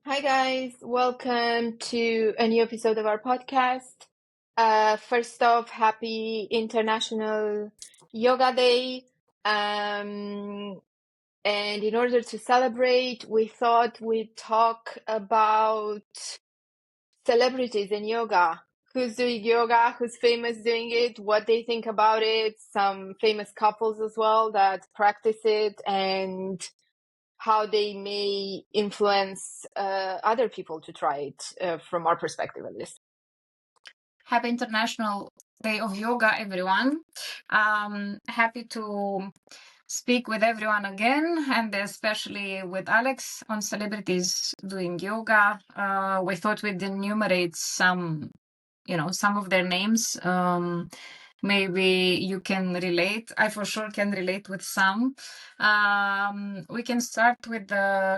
Hi guys, welcome to a new episode of our podcast. First off, happy International Yoga Day. And in order to celebrate, we thought we'd talk about celebrities in yoga. Who's doing yoga, who's famous doing it, what they think about it, some famous couples as well that practice it, and how they may influence other people to try it from our perspective at least. Happy International Day of Yoga, everyone. Happy to speak with everyone again, and especially with Alex on celebrities doing yoga. We thought we'd enumerate some of their names. Maybe you can relate. I for sure can relate with some. We can start with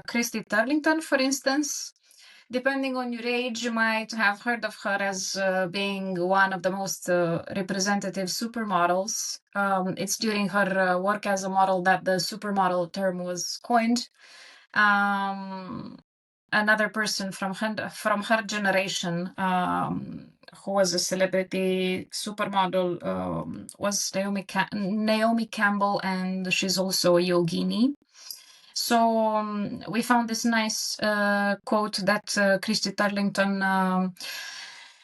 Christy Turlington, for instance. Depending on your age, you might have heard of her as being one of the most representative supermodels. It's during her work as a model that the supermodel term was coined. Another person from her generation who was a celebrity supermodel was Naomi Campbell, and she's also a yogini. So we found this nice quote that Christy Turlington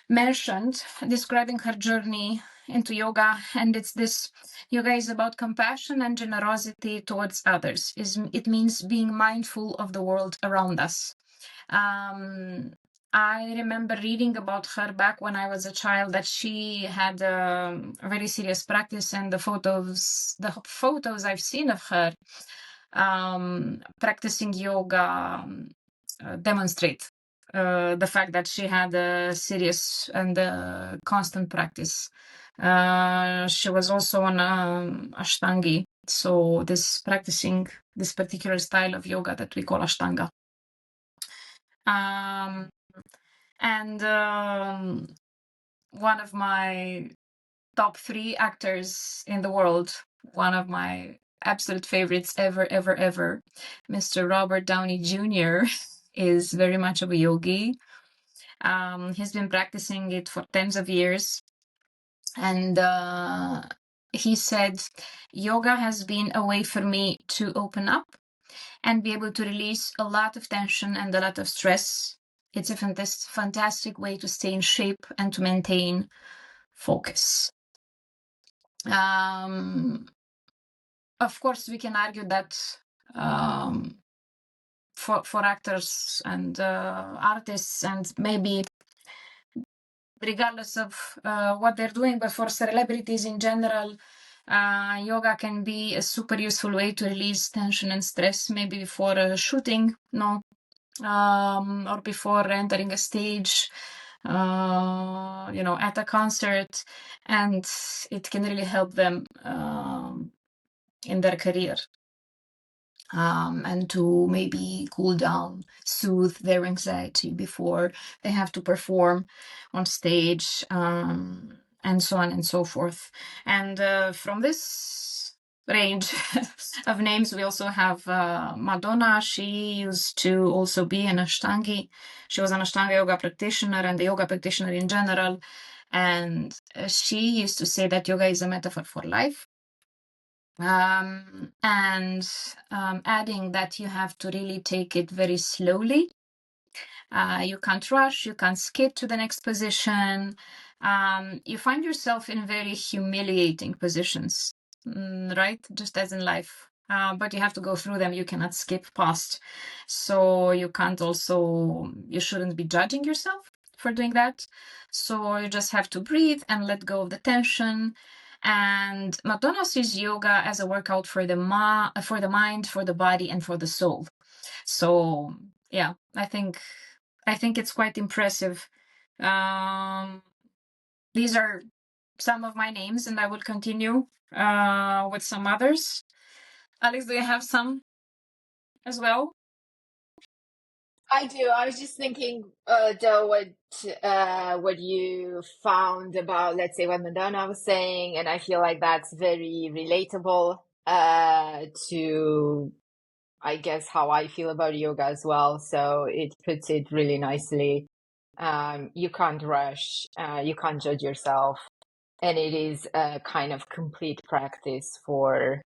mentioned, describing her journey into yoga, and it's this: yoga is about compassion and generosity towards others. It means being mindful of the world around us. I remember reading about her back when I was a child that she had a very serious practice, and the photos I've seen of her practicing yoga demonstrate the fact that she had a serious and constant practice. She was also on Ashtangi, so practicing this particular style of yoga that we call Ashtanga. And one of my top 3 actors in the world, one of my absolute favorites ever, Mr. Robert Downey Jr. is very much of a yogi. He's been practicing it for tens of years. And he said, yoga has been a way for me to open up and be able to release a lot of tension and a lot of stress. It's a fantastic way to stay in shape and to maintain focus. Of course, we can argue that for actors and artists, and maybe regardless of what they're doing, but for celebrities in general, yoga can be a super useful way to release tension and stress, maybe before a shooting, or before entering a stage, at a concert, and it can really help them in their career. And to maybe cool down, soothe their anxiety before they have to perform on stage, and so on and so forth. And from this range of names, we also have Madonna. She used to also be an Ashtangi. She was an Ashtanga yoga practitioner and a yoga practitioner in general. And she used to say that yoga is a metaphor for life. And adding that you have to really take it very slowly. You can't rush, you can't skip to the next position. You find yourself in very humiliating positions, right? Just as in life. But you have to go through them. You cannot skip past. So you shouldn't be judging yourself for doing that. So you just have to breathe and let go of the tension. And Madonna sees yoga as a workout for the mind, for the body, and for the soul. So yeah, I think it's quite impressive. These are some of my names, and I will continue with some others. Alex, do you have some as well? I do. I was just thinking, though, what you found about, let's say, what Madonna was saying, and I feel like that's very relatable to I guess, how I feel about yoga as well. So it puts it really nicely. You can't rush, you can't judge yourself, and it is a kind of complete practice for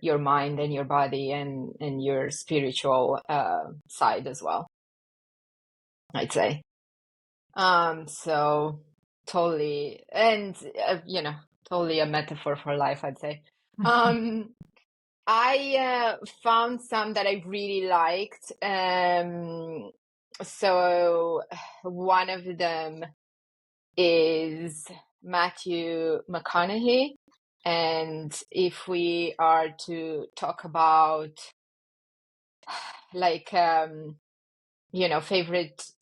your mind and your body and your spiritual side as well, I'd say. So totally, and totally a metaphor for life, I'd say. Um, I found some that I really liked. So one of them is Matthew McConaughey. And if we are to talk about like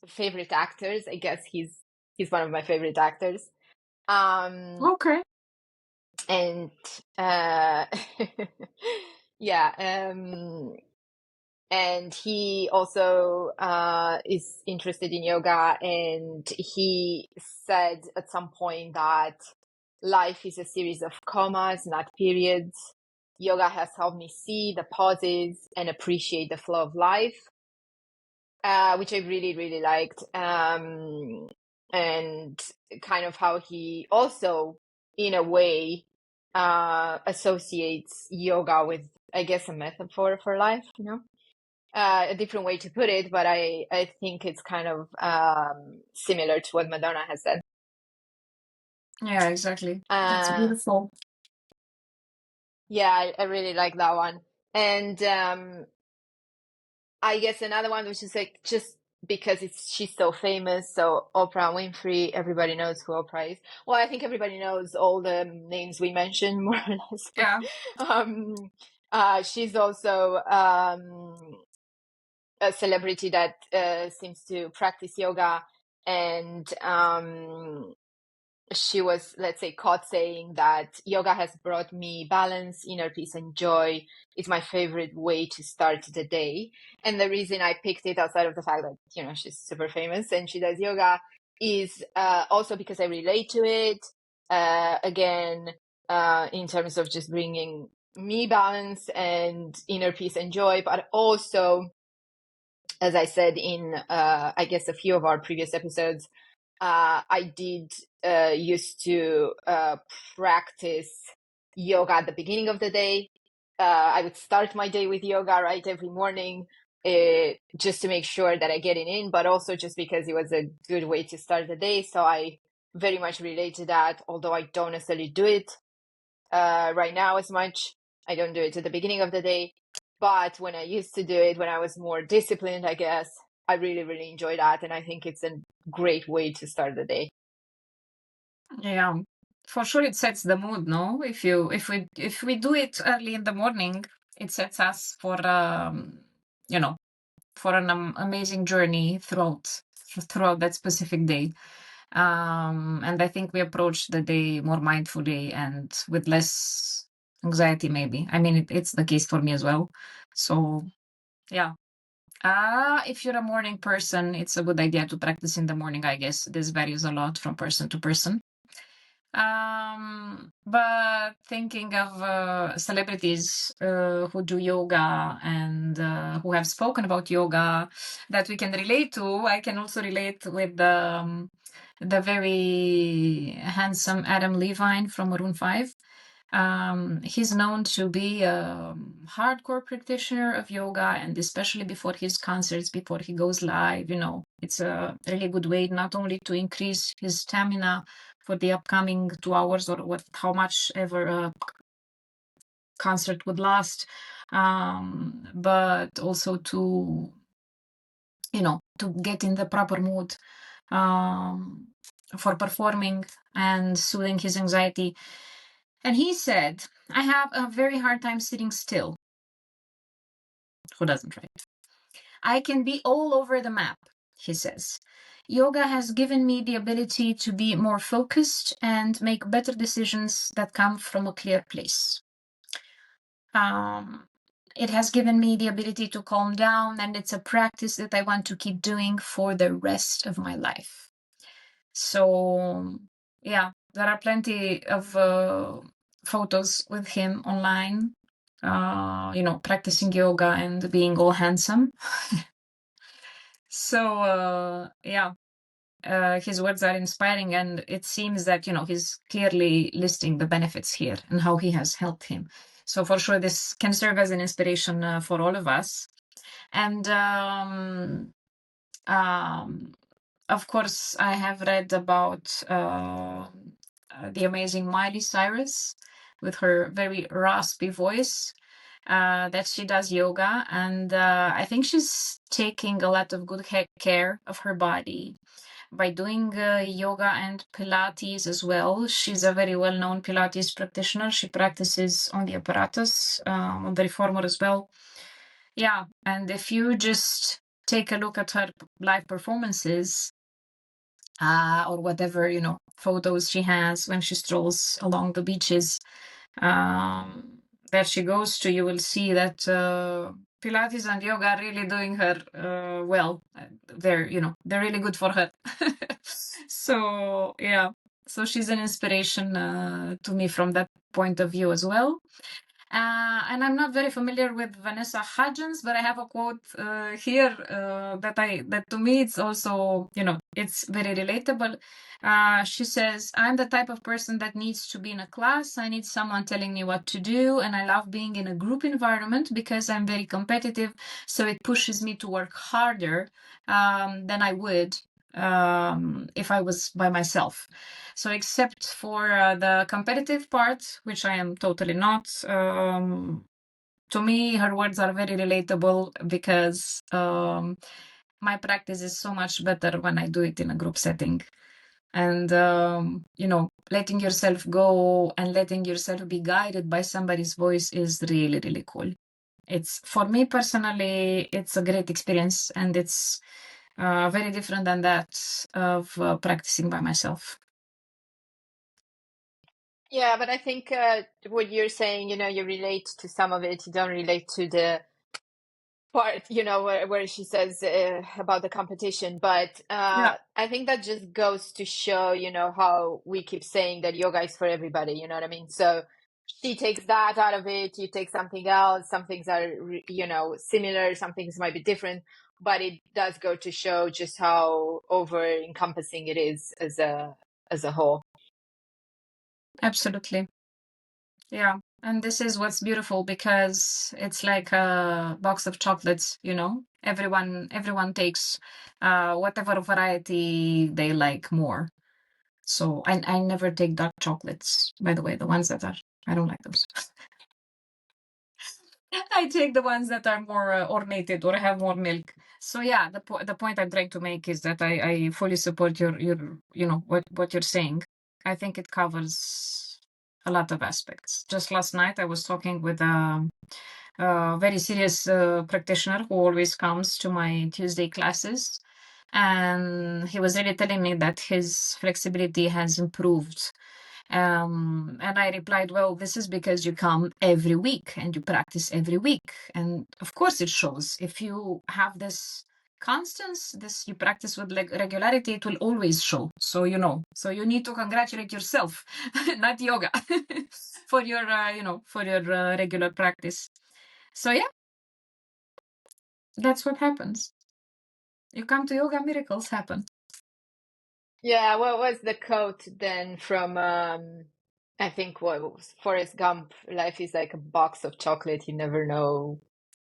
favorite actors, I guess he's one of my favorite actors. Okay. And yeah, and he also is interested in yoga, and he said at some point that life is a series of commas, not periods. Yoga has helped me see the pauses and appreciate the flow of life, which I really, really liked. And kind of how he also, in a way, associates yoga with, I guess, a metaphor for life, a different way to put it, but I think it's kind of similar to what Madonna has said. Yeah, exactly. That's beautiful. Yeah, I really like that one. And I guess another one, which is like just because she's so famous. So Oprah Winfrey, everybody knows who Oprah is. Well, I think everybody knows all the names we mentioned, more or less. Yeah. She's also a celebrity that seems to practice yoga, and she was, let's say, caught saying that yoga has brought me balance, inner peace, and joy. It's my favorite way to start the day. And the reason I picked it, outside of the fact that, she's super famous and she does yoga, is also because I relate to it. Again, in terms of just bringing me balance and inner peace and joy, but also, as I said in, I guess, a few of our previous episodes, I did used to practice yoga at the beginning of the day. I would start my day with yoga, right, every morning, just to make sure that I get it in, but also just because it was a good way to start the day. So I very much relate to that, although I don't necessarily do it right now as much. I don't do it at the beginning of the day. But when I used to do it, when I was more disciplined, I guess, I really, really enjoy that. And I think it's a great way to start the day. Yeah, for sure it sets the mood, no? If we do it early in the morning, it sets us for for an amazing journey throughout that specific day. And I think we approach the day more mindfully and with less anxiety, maybe. I mean, it's the case for me as well. So yeah. If you're a morning person, it's a good idea to practice in the morning, I guess. This varies a lot from person to person. But thinking of celebrities who do yoga and who have spoken about yoga that we can relate to, I can also relate with the very handsome Adam Levine from Maroon 5. He's known to be a hardcore practitioner of yoga, and especially before his concerts, before he goes live, it's a really good way not only to increase his stamina for the upcoming 2 hours or how much ever a concert would last, but also to get in the proper mood for performing and soothing his anxiety. And he said, I have a very hard time sitting still. Who doesn't, right? I can be all over the map, he says. Yoga has given me the ability to be more focused and make better decisions that come from a clear place. It has given me the ability to calm down, and it's a practice that I want to keep doing for the rest of my life. So, yeah, there are plenty of photos with him online practicing yoga and being all handsome. So his words are inspiring, and it seems that he's clearly listing the benefits here and how he has helped him. So for sure, this can serve as an inspiration for all of us. And of course, I have read about the amazing Miley Cyrus with her very raspy voice. That she does yoga, and I think she's taking a lot of good care of her body by doing yoga and Pilates as well. She's a very well-known Pilates practitioner. She practices on the apparatus, on the reformer as well. Yeah, and if you just take a look at her live performances, or whatever, photos she has when she strolls along the beaches that she goes to, you will see that Pilates and yoga are really doing her well. They're really good for her. So yeah, so she's an inspiration to me from that point of view as well. And I'm not very familiar with Vanessa Hudgens, but I have a quote here that to me it's also, it's very relatable. She says, "I'm the type of person that needs to be in a class. I need someone telling me what to do, and I love being in a group environment because I'm very competitive. So it pushes me to work harder than I would if I was by myself. So except for the competitive part, which I am totally not, to me, her words are very relatable because my practice is so much better when I do it in a group setting. And, letting yourself go and letting yourself be guided by somebody's voice is really, really cool. It's, for me personally, it's a great experience, and it's very different than that of practicing by myself. Yeah, but I think what you're saying, you relate to some of it. You don't relate to the part, where she says about the competition. But Yeah, I think that just goes to show, how we keep saying that yoga is for everybody. You know what I mean? So she takes that out of it. You take something else. Some things are, similar. Some things might be different. But it does go to show just how over encompassing it is as a whole. absolutely. Yeah. And this is what's beautiful because it's like a box of chocolates, Everyone takes whatever variety they like more. So I never take dark chocolates, by the way, the ones that are, I don't like those. I take the ones that are more ornated or have more milk. So yeah, the point I'm trying to make is that I fully support your what you're saying. I think it covers a lot of aspects. Just last night I was talking with a very serious practitioner who always comes to my Tuesday classes, and he was really telling me that his flexibility has improved. And I replied, well, this is because you come every week and you practice every week. And of course it shows. If you have this constance, this you practice with regularity, it will always show. So, so you need to congratulate yourself, not yoga, for your, regular practice. So yeah, that's what happens. You come to yoga, miracles happen. Yeah, what was the quote then from I think what was Forrest Gump? Life is like a box of chocolate. You never know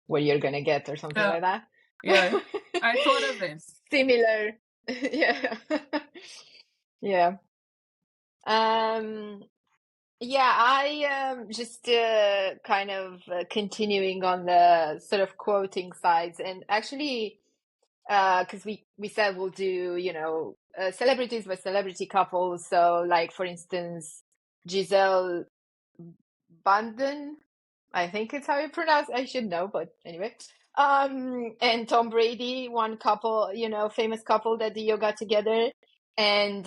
what you're gonna get or something Yeah, like that. yeah. I thought of it. Similar. Yeah. Yeah. Um yeah, I just kind of continuing on the sort of quoting sides, and actually because we said we'll do celebrities by celebrity couples. So like for instance, Giselle Bundchen, I think it's how you pronounce. I should know, but anyway. And Tom Brady, one couple, famous couple that do yoga together, and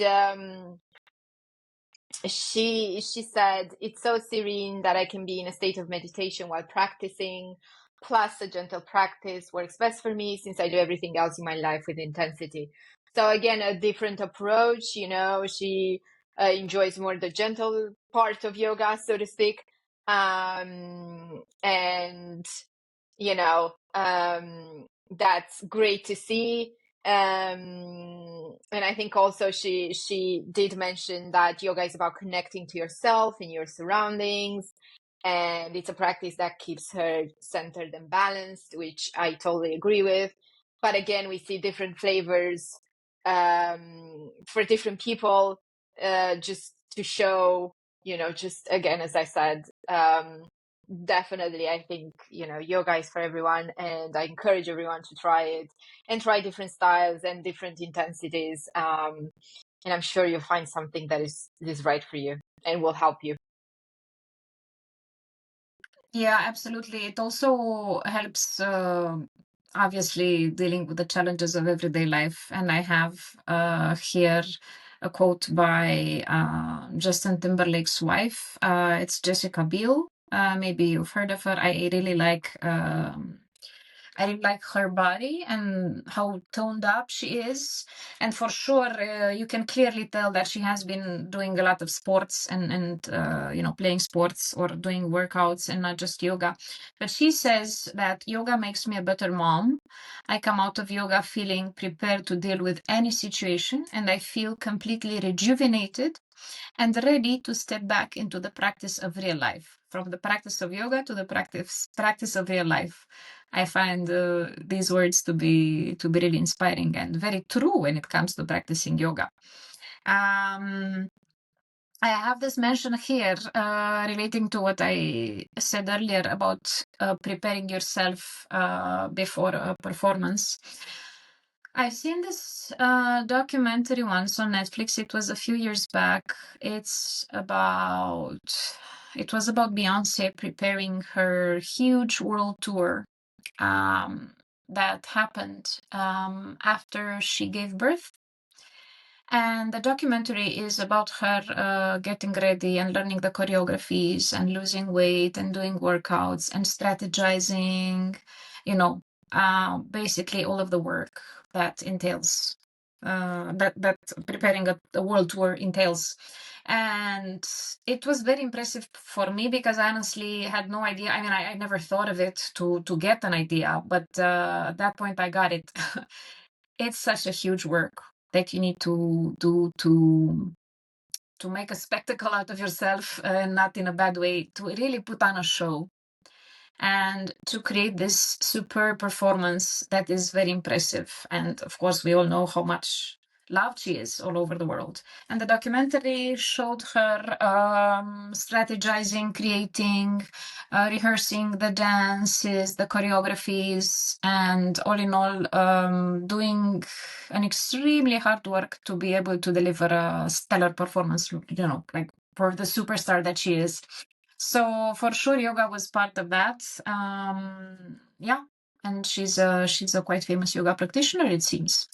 she said it's so serene that I can be in a state of meditation while practicing. Plus, a gentle practice works best for me since I do everything else in my life with intensity. So again, a different approach. She enjoys more the gentle part of yoga, so to speak. And you know, that's great to see. And I think also she did mention that yoga is about connecting to yourself and your surroundings, and it's a practice that keeps her centered and balanced, which I totally agree with. But again, we see different flavors for different people, just to show, just again, as I said, definitely, I think, yoga is for everyone, and I encourage everyone to try it and try different styles and different intensities. And I'm sure you'll find something that is right for you and will help you. Yeah, absolutely. It also helps, obviously, dealing with the challenges of everyday life. And I have here a quote by Justin Timberlake's wife. It's Jessica Biel. Maybe you've heard of her. I really like her body and how toned up she is. And for sure, you can clearly tell that she has been doing a lot of sports and playing sports or doing workouts and not just yoga. But she says that yoga makes me a better mom. I come out of yoga feeling prepared to deal with any situation, and I feel completely rejuvenated and ready to step back into the practice of real life. From the practice of yoga to the practice of real life. I find these words to be really inspiring and very true when it comes to practicing yoga. Um, I have this mention here relating to what I said earlier about preparing yourself before a performance. I've seen this documentary once on Netflix. It was a few years back. It was about Beyonce preparing her huge world tour that happened after she gave birth. And the documentary is about her getting ready and learning the choreographies and losing weight and doing workouts and strategizing, basically all of the work that entails, that preparing a world tour entails. And it was very impressive for me because I honestly had no idea. I mean, I never thought of it to get an idea, but at that point I got it. It's such a huge work that you need to do to make a spectacle out of yourself, not in a bad way, to really put on a show and to create this superb performance that is very impressive. And of course, we all know how much loved she is all over the world. And the documentary showed her strategizing, creating, rehearsing the dances, the choreographies, and all in all, doing an extremely hard work to be able to deliver a stellar performance, like for the superstar that she is. So for sure, yoga was part of that. Yeah, and she's a quite famous yoga practitioner, it seems.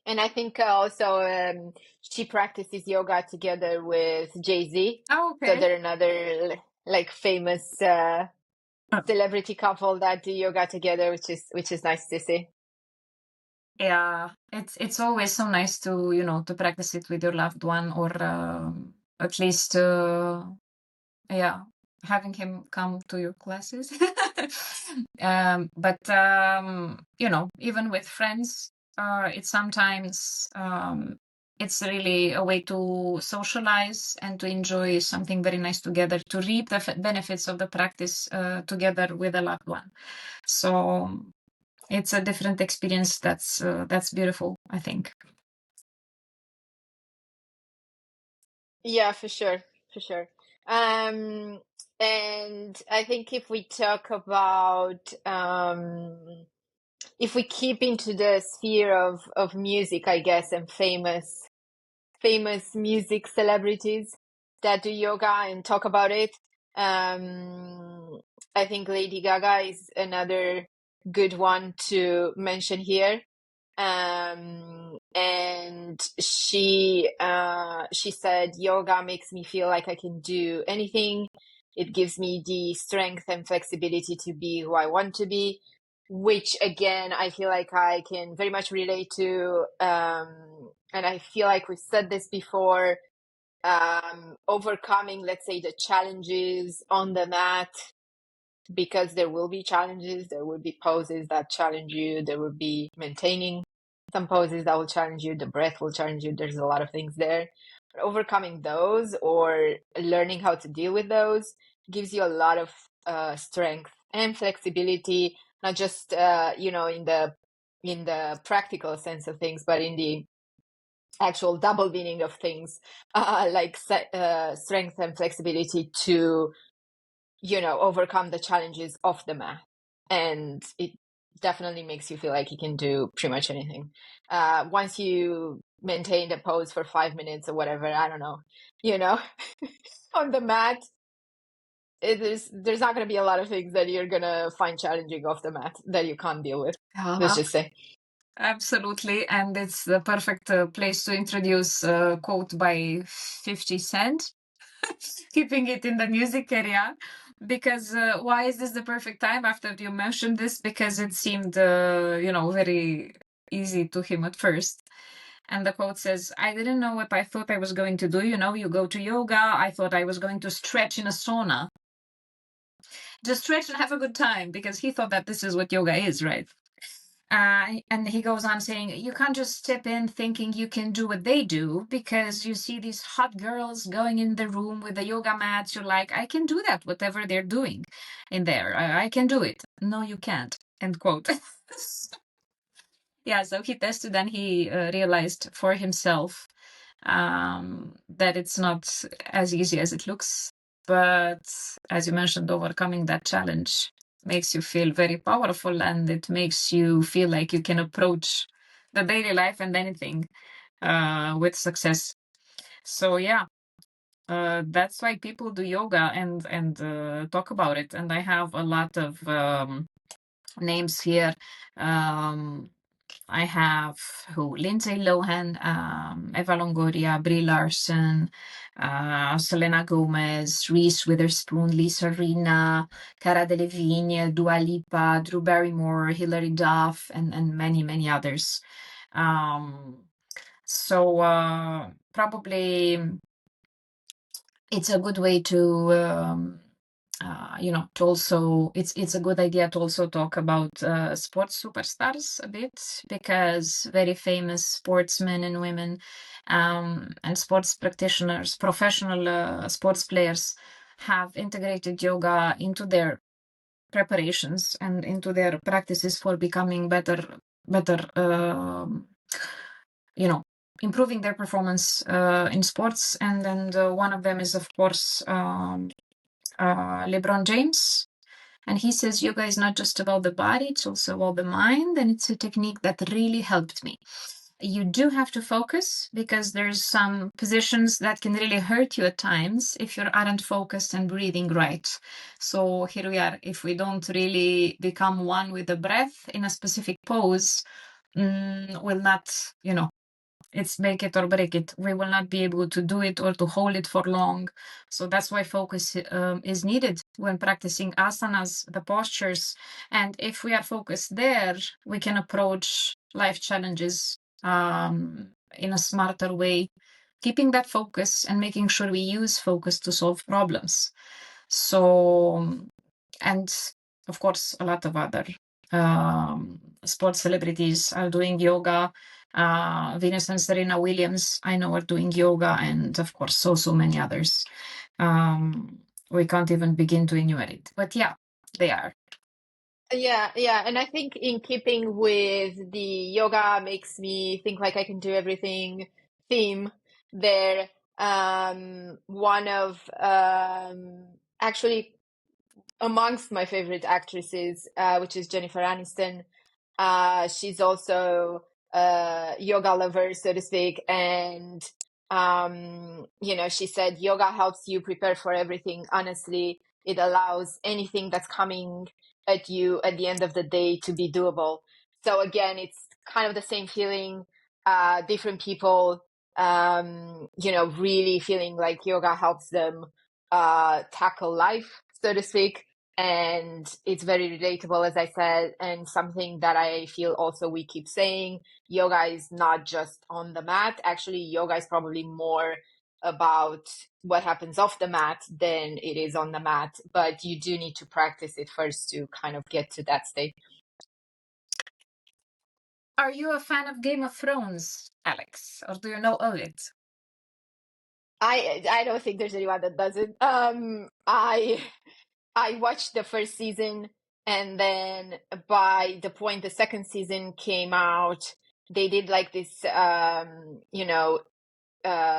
And I think also she practices yoga together with Jay-Z. Oh, So okay. they're another like famous celebrity couple that do yoga together, which is nice to see. Yeah, it's always so nice to practice it with your loved one, or at least yeah, having him come to your classes. But even with friends, it's sometimes it's really a way to socialize and to enjoy something very nice together, to reap the benefits of the practice together with a loved one. So it's a different experience that's beautiful, I think. Yeah, for sure, for sure. Um, and I think if we talk about if we keep into the sphere of music, I guess, and famous music celebrities that do yoga and talk about it. I think Lady Gaga is another good one to mention here. And she said yoga makes me feel like I can do anything. It gives me the strength and flexibility to be who I want to be, which again I feel like I can very much relate to. And I feel like we said this before. overcoming, let's say, the challenges on the mat, because there will be challenges, there will be poses that challenge you, there will be maintaining some poses that will challenge you, the breath will challenge you, there's a lot of things there. But overcoming those or learning how to deal with those gives you a lot of strength and flexibility, not just in the practical sense of things, but in the actual double meaning of things, like strength and flexibility to overcome the challenges of the mat. And it definitely makes you feel like you can do pretty much anything. Once you maintain the pose for 5 minutes or whatever, I don't know, on the mat, there's not going to be a lot of things that you're going to find challenging off the mat that you can't deal with. Let's just say. Absolutely. And it's the perfect place to introduce a quote by 50 Cent, keeping it in the music area. Because why is this the perfect time after you mentioned this? Because it seemed, very easy to him at first. And the quote says, I didn't know what I thought I was going to do. You go to yoga. I thought I was going to stretch in a sauna. Just stretch and have a good time, because he thought that this is what yoga is, right? And he goes on saying, you can't just step in thinking you can do what they do, because you see these hot girls going in the room with the yoga mats. You're like, I can do that, whatever they're doing in there. I can do it. No, you can't. End quote. Yeah, so he tested and he realized for himself that it's not as easy as it looks. But as you mentioned, overcoming that challenge makes you feel very powerful, and it makes you feel like you can approach the daily life and anything with success. So yeah, that's why people do yoga and talk about it. And I have a lot of names here. I have Lindsay Lohan, Eva Longoria, Brie Larson, Selena Gomez, Reese Witherspoon, Lisa Rinna, Cara Delevingne, Dua Lipa, Drew Barrymore, Hilary Duff, and many, many others. So probably it's a good way to to also it's a good idea to also talk about sports superstars a bit, because very famous sportsmen and women and sports practitioners, professional sports players, have integrated yoga into their preparations and into their practices for becoming better improving their performance in sports. And then one of them is, of course, LeBron James. And he says yoga is not just about the body, it's also about the mind. And it's a technique that really helped me. You do have to focus, because there's some positions that can really hurt you at times if you aren't focused and breathing right. So here we are. If we don't really become one with the breath in a specific pose, we'll not, it's make it or break it. We will not be able to do it or to hold it for long. So that's why focus is needed when practicing asanas, the postures. And if we are focused there, we can approach life challenges in a smarter way, keeping that focus and making sure we use focus to solve problems. So, and of course, a lot of other sports celebrities are doing yoga. Venus and Serena Williams, I know, are doing yoga, and of course, so many others. We can't even begin to enumerate, but yeah, they are. Yeah, and I think in keeping with the yoga makes me think like I can do everything theme there. One of actually amongst my favorite actresses, which is Jennifer Aniston. She's also a yoga lover, so to speak, and she said yoga helps you prepare for everything. Honestly, it allows anything that's coming at you at the end of the day to be doable. So again, it's kind of the same feeling. Different people, really feeling like yoga helps them tackle life, so to speak. And it's very relatable, as I said, and something that I feel also we keep saying, yoga is not just on the mat. Actually, yoga is probably more about what happens off the mat than it is on the mat, but you do need to practice it first to kind of get to that state. Are you a fan of Game of Thrones, Alex, or do you know of it? I don't think there's anyone that doesn't. I watched the first season, and then by the point the second season came out, they did like this,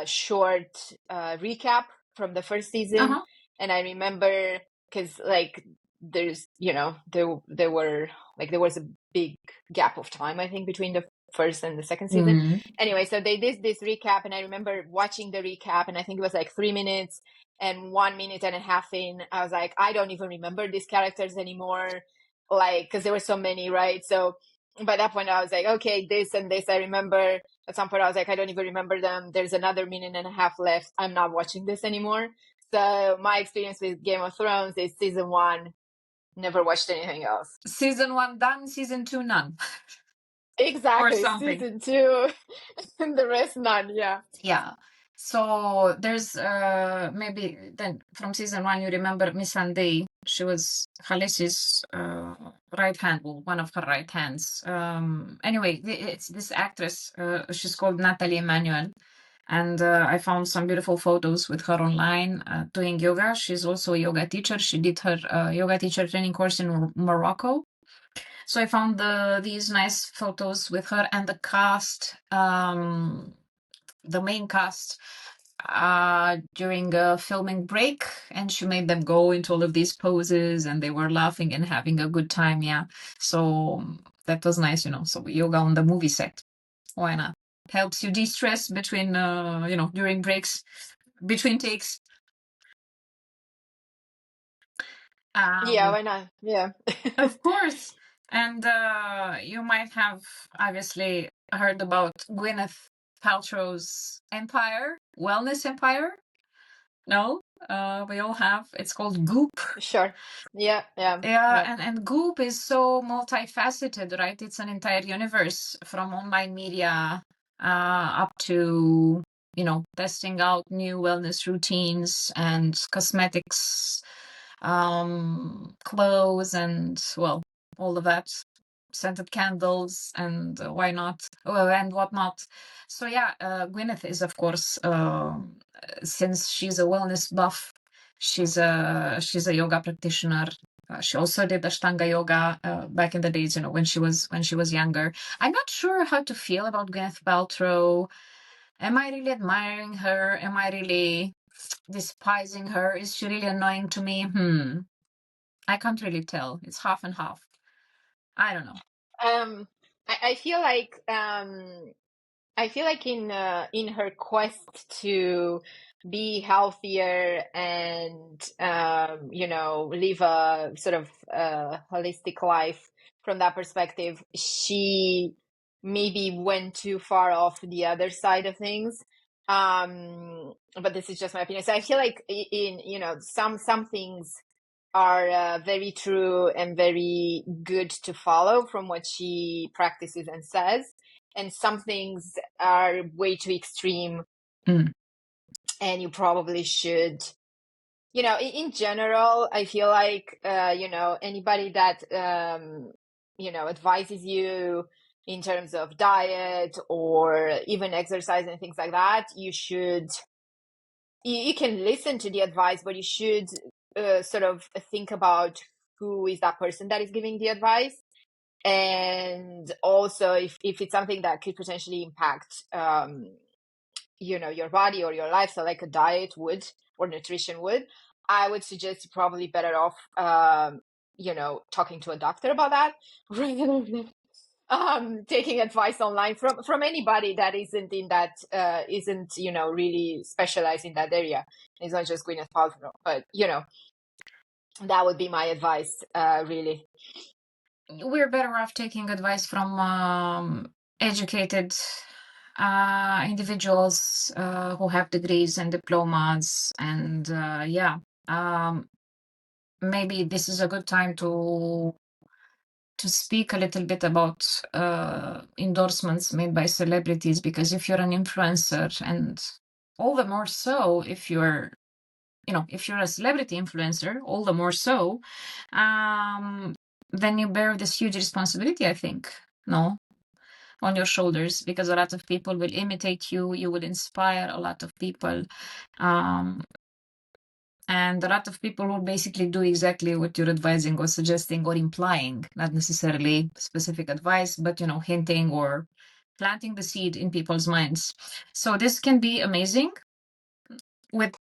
short recap from the first season. Uh-huh. And I remember because like there's, there was a big gap of time, I think, between the first and the second season. Mm. Anyway, so they did this recap, and I remember watching the recap, and I think it was like 3 minutes, and 1 minute and a half in, I was like, I don't even remember these characters anymore, like, because there were so many, right? So by that point, I was like, okay, this and this I remember. At some point, I was like, I don't even remember them. There's another minute and a half left. I'm not watching this anymore. So my experience with Game of Thrones is season 1. Never watched anything else. Season 1 done, season 2 none. Or Exactly. something. Season 2 and the rest none. Yeah. Yeah. So there's maybe then from season 1 you remember Miss Sunday. She was Khaleesi's right hand, well, one of her right hands. Anyway, it's this actress. She's called Natalie Emmanuel, and I found some beautiful photos with her online doing yoga. She's also a yoga teacher. She did her yoga teacher training course in Morocco. So I found these nice photos with her and the cast. The main cast during a filming break, and she made them go into all of these poses, and they were laughing and having a good time. Yeah, so that was nice, So yoga on the movie set, why not? Helps you de-stress between, during breaks, between takes. Yeah, Um, why not? Yeah. of course, and you might have obviously heard about Gwyneth Paltrow's empire, wellness empire. No, we all have. It's called Goop. Sure. Yeah, yeah, Yeah, yeah. and Goop is so multifaceted, right? It's an entire universe from online media up to, testing out new wellness routines and cosmetics, clothes, and, well, all of that, scented candles, and why not, and whatnot. So yeah, Gwyneth is, of course, since she's a wellness buff, she's a yoga practitioner. She also did Ashtanga yoga back in the days, when she was younger. I'm not sure how to feel about Gwyneth Paltrow. Am I really admiring her? Am I really despising her? Is she really annoying to me? I can't really tell. It's half and half. I don't know. I feel like in her quest to be healthier and live a sort of holistic life from that perspective, she maybe went too far off the other side of things. But this is just my opinion. So I feel like in some things are very true and very good to follow from what she practices and says, and some things are way too extreme, Mm. and you probably should, in general, I feel like anybody that advises you in terms of diet or even exercise and things like that, you can listen to the advice, but you should sort of think about who is that person that is giving the advice, and also if it's something that could potentially impact your body or your life, so like a diet would or nutrition would, I would suggest you're probably better off talking to a doctor about that rather than taking advice online from anybody that isn't in that isn't really specialized in that area. It's not just Gwyneth Paltrow, but that would be my advice, really. We're better off taking advice from educated individuals who have degrees and diplomas, and maybe this is a good time to speak a little bit about endorsements made by celebrities, because if you're an influencer and all the more so if you're if you're a celebrity influencer, all the more so, then you bear this huge responsibility, I think, no, on your shoulders, because a lot of people will imitate you. You will inspire a lot of people. Um, and a lot of people will basically do exactly what you're advising or suggesting or implying, not necessarily specific advice, but, hinting or planting the seed in people's minds. So this can be amazing with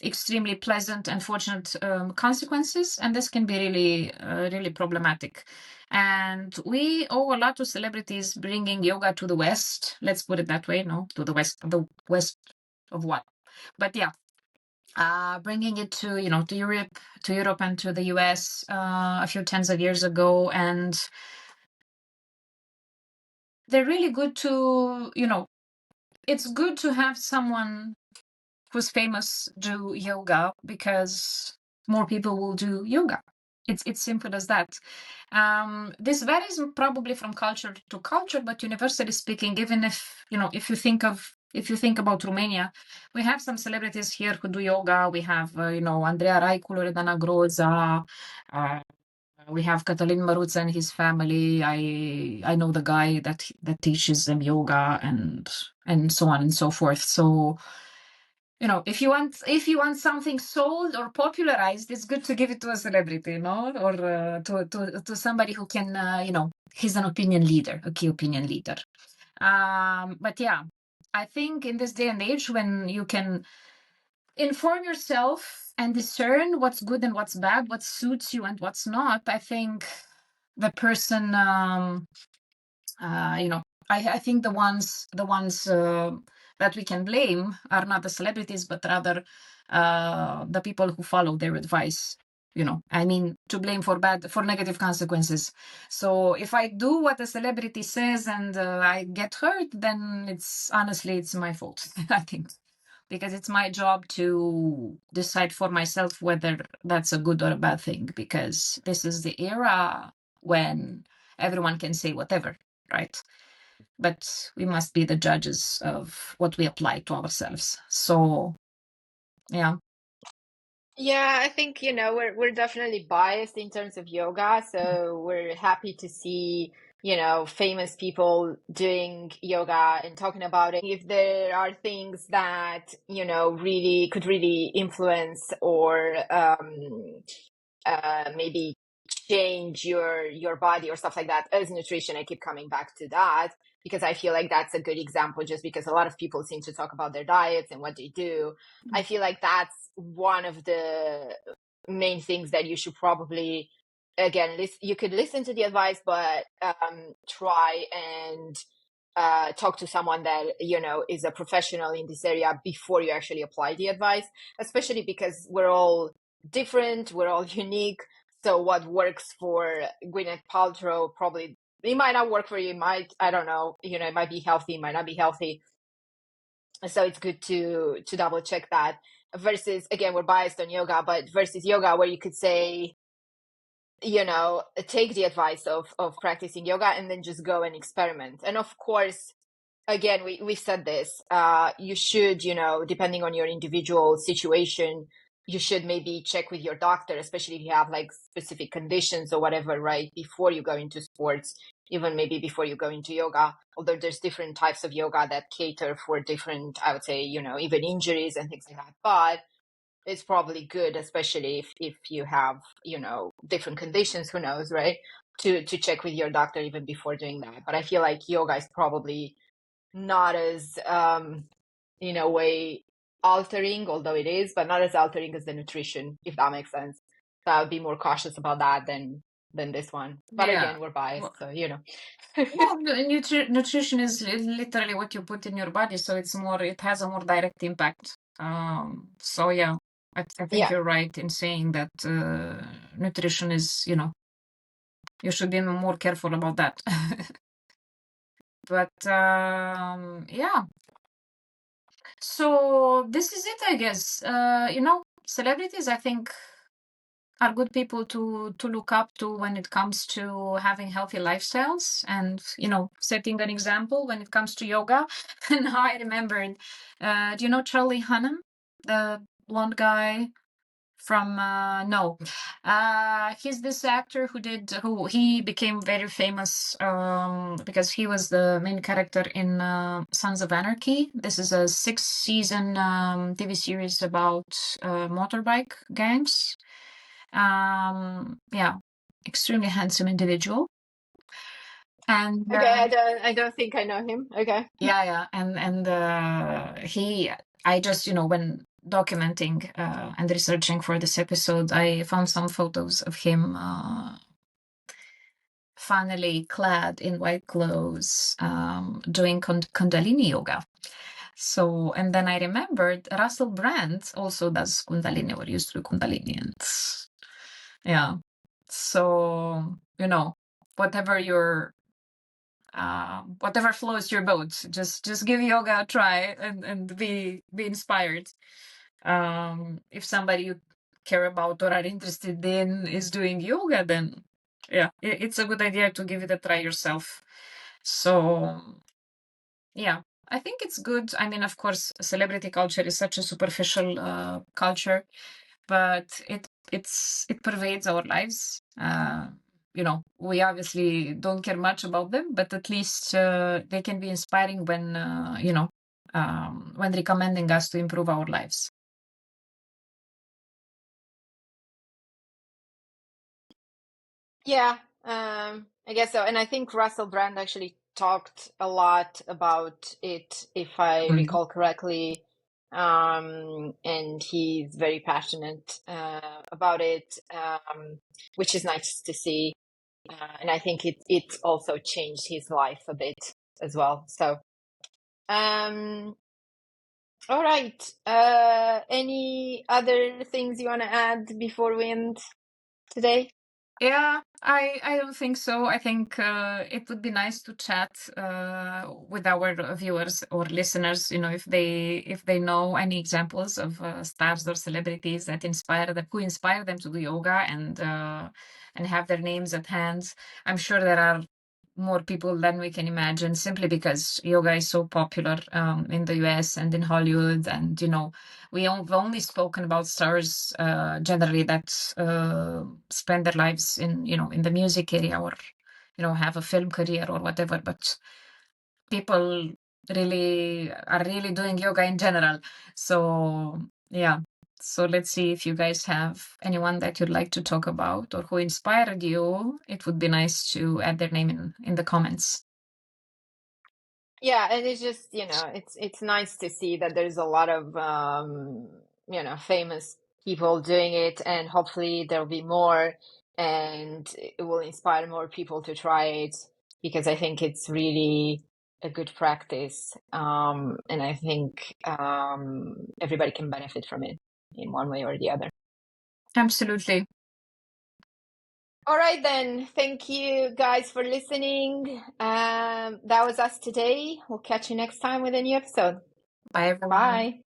extremely pleasant and fortunate consequences, and this can be really problematic. And we owe a lot to celebrities bringing yoga to the West. Let's put it that way. No, to the West of what? But yeah, bringing it to to Europe and to the US a few tens of years ago, and they're really good to it's good to have someone who's famous do yoga, because more people will do yoga. It's simple as that. This varies probably from culture to culture, but universally speaking, even if you think about Romania, we have some celebrities here who do yoga. We have Andrea Raicu, Loredana Groza. Uh, we have Cătălin Măruță and his family. I know the guy that teaches them yoga, and so on and so forth. So if you want something sold or popularized, it's good to give it to a celebrity, or to somebody who can, he's an opinion leader, a key opinion leader. But yeah, I think in this day and age, when you can inform yourself and discern what's good and what's bad, what suits you and what's not, I think the person, I think the ones that we can blame are not the celebrities, but rather the people who follow their advice. I mean, to blame for negative consequences. So if I do what a celebrity says and I get hurt, then it's my fault. I think, because it's my job to decide for myself whether that's a good or a bad thing, because this is the era when everyone can say whatever, right? But we must be the judges of what we apply to ourselves. So, yeah. Yeah, I think, we're definitely biased in terms of yoga, so we're happy to see, famous people doing yoga and talking about it. If there are things that, really could really influence or maybe change your body or stuff like that, as nutrition, I keep coming back to that because I feel like that's a good example, just because a lot of people seem to talk about their diets and what they do. I feel like that's one of the main things that you should probably, again, you could listen to the advice, but try and talk to someone that is a professional in this area before you actually apply the advice, especially because we're all different, we're all unique. So what works for Gwyneth Paltrow, probably it might not work for you. It might, I don't know, it might be healthy, it might not be healthy. So it's good to double check that. Versus, again, we're biased on yoga, but versus yoga, where you could say, take the advice of practicing yoga and then just go and experiment. And of course, again, we said this, you should, depending on your individual situation, you should maybe check with your doctor, especially if you have like specific conditions or whatever, right, before you go into sports, even maybe before you go into yoga. Although there's different types of yoga that cater for different, I would say, even injuries and things like that. But it's probably good, especially if you have, different conditions, who knows, right, to check with your doctor even before doing that. But I feel like yoga is probably not as in a way altering, although it is, but not as altering as the nutrition, if that makes sense. So I would be more cautious about that than this one. But Yeah. again, we're biased, Well, so well, nutrition is literally what you put in your body, so it has a more direct impact. So yeah, I think yeah. you're right in saying that nutrition is, you should be more careful about that. But yeah. So this is it, I guess. Celebrities, I think are good people to look up to when it comes to having healthy lifestyles and, you know, setting an example when it comes to yoga. And now I remembered, do you know Charlie Hunnam, the blonde guy from no, he's this actor who he became very famous because he was the main character in Sons of Anarchy. This is a 6-season TV series about motorbike gangs. Yeah, extremely handsome individual. And Okay, I don't think I know him. Okay. yeah, and I just, you know, when documenting and researching for this episode, I found some photos of him finally clad in white clothes, doing Kundalini yoga. So, and then I remembered Russell Brand also does Kundalini or used to do Kundalini, and yeah. So, you know, whatever your whatever floats your boat, just give yoga a try and be inspired. If somebody you care about or are interested in is doing yoga, then yeah, it's a good idea to give it a try yourself. So yeah, I think it's good. I mean, of course, celebrity culture is such a superficial culture, but it pervades our lives. You know, we obviously don't care much about them, but at least they can be inspiring when you know, when recommending us to improve our lives. Yeah, I guess so. And I think Russell Brand actually talked a lot about it, if I Mm. recall correctly. And he's very passionate about it, which is nice to see. And I think it also changed his life a bit as well. So, all right. Any other things you want to add before we end today? Yeah, I don't think so. I think it would be nice to chat with our viewers or listeners. You know, if they know any examples of stars or celebrities that inspire them, who inspire them to do yoga and have their names at hand. I'm sure there are more people than we can imagine, simply because yoga is so popular in the US and in Hollywood. And, you know, we've only spoken about stars generally that spend their lives in, you know, in the music area or, you know, have a film career or whatever. But people really are really doing yoga in general. So, yeah. So let's see if you guys have anyone that you'd like to talk about or who inspired you. It would be nice to add their name in the comments. Yeah, and it's just, it's nice to see that there's a lot of famous people doing it, and hopefully there'll be more, and it will inspire more people to try it, because I think it's really a good practice. And I think everybody can benefit from it in one way or the other. Absolutely. All right, then. Thank you guys for listening. That was us today. We'll catch you next time with a new episode. Bye, everyone. Bye.